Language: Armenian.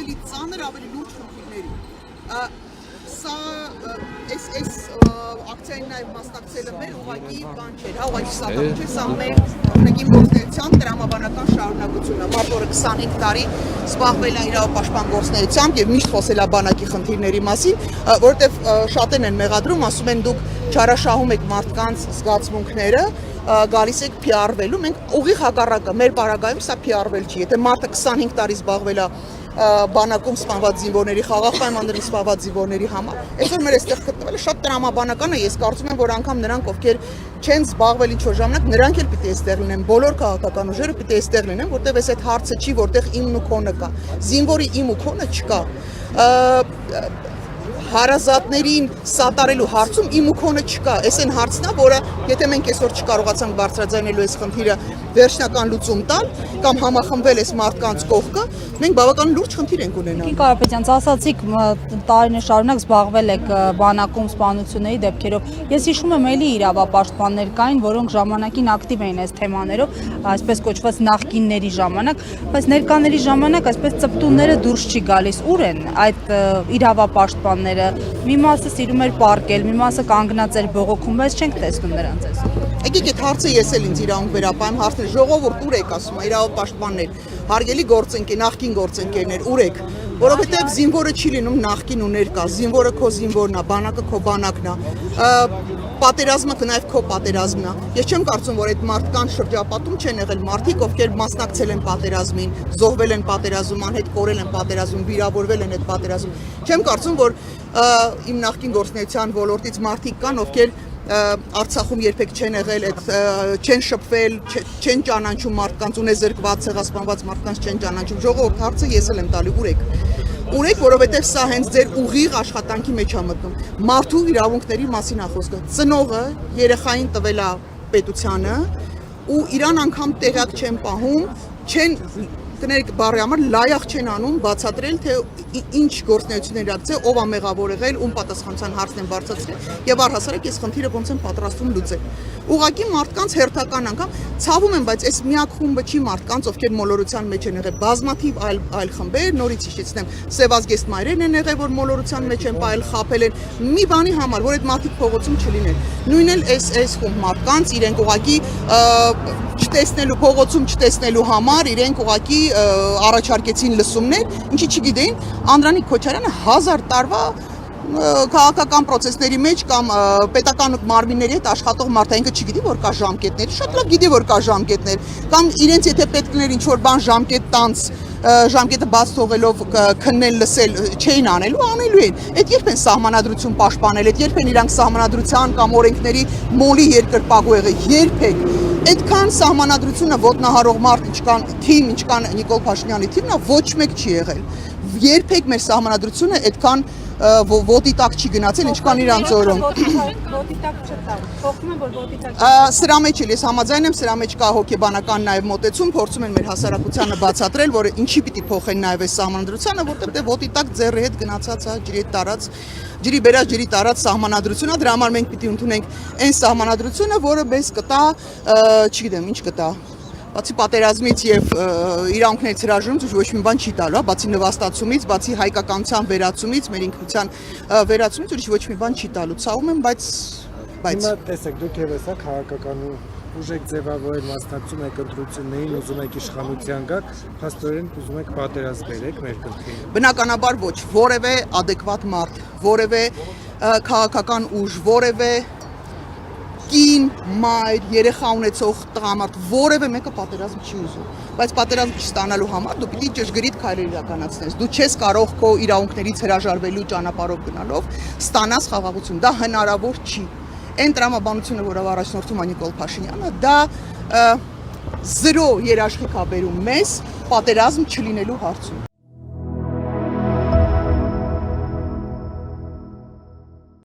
ավելի ծանր, ավելի լուրջ խնդիրների։ Սա այս ակցիային նաև մասնակցելը մեր ուղղակի բան չէր, հա, ուղղակի սատանա չէ, սա մեր օրինակ իմ գործունեության տրամաբանական շարունակությունն է, մարդ օրը 25 տարի զբաղվել է իրավապաշտպան գործունեությամբ եւ միշտ խոսել է բանակի խնդիրների մասին, որովհետեւ շատերն են մեղադրում, ասում են դուք չարաշահում եք մարդկանց զգացմունքները, գալիս եք PR-վելու, մենք ուղիղ հակառակը, մեր բարակայում սա PR-վել չի, եթե մարդը 25 տարի զբաղվել է բանակում սպանված զինվորների խաղաղ պայմաններում սպանված զինվորների համար, այսօր մեր այստեղ գտնվելը շատ տրամաբանական է, ես կարծում եմ, որ անգամ նրանք, ովքեր չեն զբաղվել ինչ-որ ժամանակ, նրանք էլ պիտի այստեղ լինեն, բոլոր քաղաքական ուժերը պիտի այստեղ լինեն, որտեղ այս այդ հարցը չի, որտեղ իմն ու քոնը կա, զինվորի իմ ու քոնը չկա, հարազատներին սատարելու հարցում իմ ու քոնը չկա, այս այն հարցն է, որը եթե մենք այսօր չկարողացանք բարձրաձայնելու այս խնդիրը վերջնական լուծում տալ կամ համախմբվել այս մարդկանց կողքը, մենք բավական լուրջ խնդիր ենք ունենալու։ Կին Կարապետյան, ասացիք տարիներ շարունակ զբաղվել եք բանակում սպանությունների դեպքերով։ Ես հիշում եմ էլի իրավապաշտպաններ կային, որոնք ժամանակին ակտիվ էին այս թեմաներով, այսպես կոչված նախկինների ժամանակ, բայց ներկաների ժամանակ այսպես ծպտունները դուրս չի գալիս։ Ուր են այդ իրավապաշտպանները։ Մի մասը սիրում էր պարկել, մի մասը կանգնած էր բողոքում, բայց չենք տեսնում նրանց այսօր։ Եկեք այդ հարցը ես էլ ինձ իրավունք վերապայեմ, հարցը ժողովուրդ ուր եք ասում, իրավապաշտպաններ, հարգելի գործընկեր, նախկին գործընկերներ, ուր եք, որովհետև զինվորը չի լինում նախկին ու ներկա, զինվորը քո զինվորն է, բանակը քո բանակն է, պատերազմը նաև քո պատերազմն է։ Ես չեմ կարծում, որ այդ մարդկանց շրջապատում չեն եղել մարդիկ, ովքեր մասնակցել են պատերազմին, զոհվել են պատերազմում, անհետ կորել են պատերազմում, վիրավորվել են այդ պատերազմում։ Չեմ կարծում, որ իմ նախկին գործունեության ոլորտից մարդիկ կան, ովքեր Արցախում երբեք չեն եղել, չեն շփվել, չեն ճանաչում մարդկանց, ունեզրկված, ցեղասպանված մարդկանց չեն ճանաչում։ Ժողովուրդ, հարցը ես էլ եմ տալի, ուր եք։ Ուր եք, որովհետև սա հենց ձեր ուղիղ աշխատանքի մեջ է մտնում։ Մարդու իրավունքների մասին է խոսքը։ Ծնողը երեխային տվել է պետությանը ու իրան անգամ տեղյակ չեն պահում, չեն կներեք բարի համար լայախ չեն անում բացատրել, թե ինչ գործունեություններ ակցիա, ով է մեղավոր եղել, ում պատասխանության հարցն են բարձրացրել եւ առհասարակ այս խնդիրը ոնց են պատրաստվում լուծել։ Ուղղակի մարդկանց հերթական անգամ ցավում են, բայց այս միակ խումբը չի մարդկանց, ովքեր մոլորության մեջ են եղել, բազմաթիվ այլ խմբեր, նորից հիշեցնեմ, Սևազգեստ մայրերն են եղել, որ մոլորության մեջ են պայել, խաբել են, մի բանի համար, որ այդ մարդիկ փողոցում չլինեն։ Նույնն էլ այս խումբ մարդկանց իրենք ուղղակի չտեսնելու փողոցում չտեսնելու համար իրենք ուղղակի առաջարկեցին լսումներ, ինչի չգիտեին, Անդրանիկ Քոչարյանը 1000 տարվա քաղաքական process-ների մեջ կամ պետական մարմինների հետ աշխատող մարդ է, ինքը չգիտի, որ կա ժամկետներ, շատ լավ գիտի, որ կա ժամկետներ, կամ իրենց եթե պետք լիներ ինչ-որ բան ժամկետ տանց, ժամկետը բաց թողելով քննել լսել չէին անելու են։ Այդ երբ են սահմանադրություն պաշտպանել, այդ երբ են իրանք սահմանադրության կամ օրենքների մոլի երկրպագու եղել, երբեք։ Այդքան սահմանադրությունը ոտնահարող մարդ ինչքան թիմ, ինչքան Նիկոլ Փաշինյանի թիմն է, ոչ մեկ չի եղել։ Երբեք մեր սահմանադրությունը այդքան ոտի տակ չի գնացել, ինչքան իրանց օրում։ Ոտի տակ չտա։ Փոխում են, որ ոտի տակ։ Սրա մեջ էլ ես համաձայն եմ, սրա մեջ կա հոգեբանական նաև մոտեցում, փորձում են մեր հասարակությանը բացատրել, որ ինչի պիտի փոխեն նաև այս սահմանադրությունը, որտեղ ոտի տակ ձեռի հետ գնացած է, ջրի հետ տարած, ջրի բերած, ջրի տարած սահմանադրությունը, դրա համար մենք պիտի ընդունենք այն սահմանադրությունը, որը մեզ կտա, չգիտեմ, ինչ կտա։ Բացի պատերազմից եւ իրավունքներից հրաժարումից ոչ մի բան չի տալու, բացի նվաստացումից, բացի հայկականության վերացումից, մեր ինքնության վերացումից ուրիշ ոչ մի բան չի տալու։ Ցավում եմ, բայց Հիմա տեսեք, դուք եւս եք քաղաքական ուժ եք ձևավորել, մասնակցում եք ընտրություններին, ուզում եք իշխանության գաք, փաստորեն ուզում եք պատերազմ բերեք մեր կողքին։ Բնականաբար ոչ, որևէ adekvat մարդ, որևէ քաղաքական ուժ, որևէ կին, մայր, երեխա ունեցող տղամարդ, որևէ մեկը պատերազմ չի ուզում, բայց պատերազմ չստանալու համար դու պիտի ճշգրիտ քայլեր իրականացնես, դու չես կարող քո իրավունքներից հրաժարվելու ճանապարհով գնալով ստանաս խաղաղություն, դա հնարավոր չի։ Այն տրամաբանությունը, որով առաջնորդում է Նիկոլ Փաշինյանը, դա զրո երաշխիք է բերում մեզ պատերազմ չլինելու հարցում։